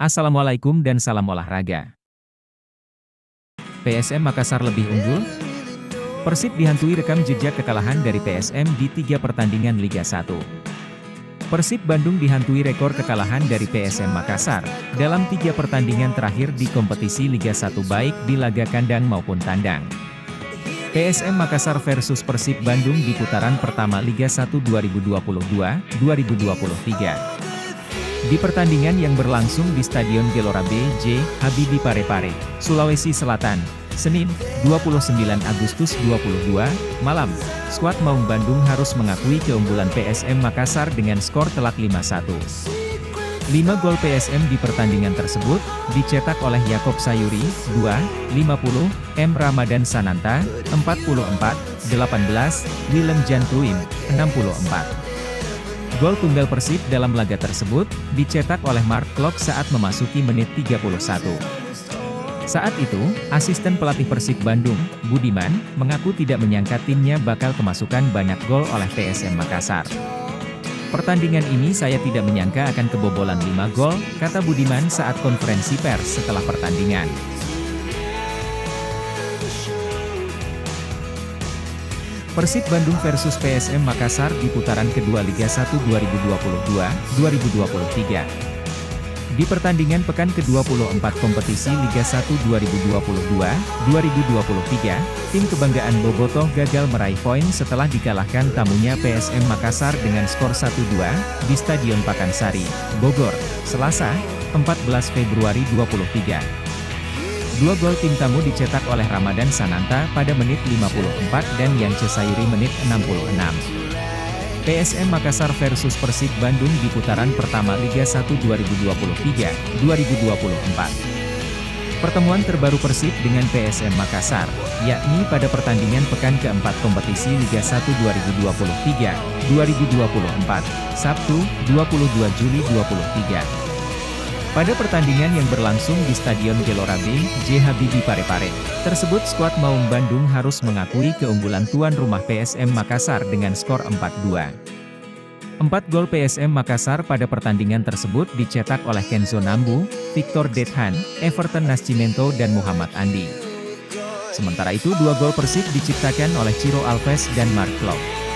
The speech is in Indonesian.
Assalamualaikum dan salam olahraga. PSM Makassar lebih unggul? Persib dihantui rekam jejak kekalahan dari PSM di 3 pertandingan Liga 1. Persib Bandung dihantui rekor kekalahan dari PSM Makassar dalam 3 pertandingan terakhir di kompetisi Liga 1 baik di laga kandang maupun tandang. PSM Makassar versus Persib Bandung di putaran pertama Liga 1 2022-2023. Di pertandingan yang berlangsung di Stadion Gelora B.J. Habibie Parepare, Sulawesi Selatan, Senin, 29 Agustus 2022, malam, skuad Maung Bandung harus mengakui keunggulan PSM Makassar dengan skor telak 5-1. 5 gol PSM di pertandingan tersebut, dicetak oleh Yakob Sayuri, 2, 50, M. Ramadan Sananta, 44, 18, Willem Jan Pluim, 64. Gol tunggal Persib dalam laga tersebut, dicetak oleh Mark Klok saat memasuki menit 31. Saat itu, asisten pelatih Persib Bandung, Budiman, mengaku tidak menyangka timnya bakal kemasukan banyak gol oleh PSM Makassar. Pertandingan ini saya tidak menyangka akan kebobolan 5 gol, kata Budiman saat konferensi pers setelah pertandingan. Persib Bandung versus PSM Makassar di putaran kedua Liga 1 2022-2023. Di pertandingan pekan ke-24 kompetisi Liga 1 2022-2023, tim kebanggaan Bobotoh gagal meraih poin setelah dikalahkan tamunya PSM Makassar dengan skor 1-2 di Stadion Pakansari, Bogor, Selasa, 14 Februari 2023. 2 gol tim tamu dicetak oleh Ramadan Sananta pada menit 54 dan Yance Sayuri menit 66. PSM Makassar versus Persib Bandung di putaran pertama Liga 1 2023-2024. Pertemuan terbaru Persib dengan PSM Makassar, yakni pada pertandingan pekan keempat kompetisi Liga 1 2023-2024, Sabtu, 22 Juli 2023. Pada pertandingan yang berlangsung di Stadion Gelora B.J. Habibie Parepare tersebut, skuad Maung Bandung harus mengakui keunggulan tuan rumah PSM Makassar dengan skor 4-2. 4 gol PSM Makassar pada pertandingan tersebut dicetak oleh Kenzo Nambu, Victor Dethan, Everton Nascimento dan Muhammad Andi. Sementara itu 2 gol Persib diciptakan oleh Ciro Alves dan Mark Klok.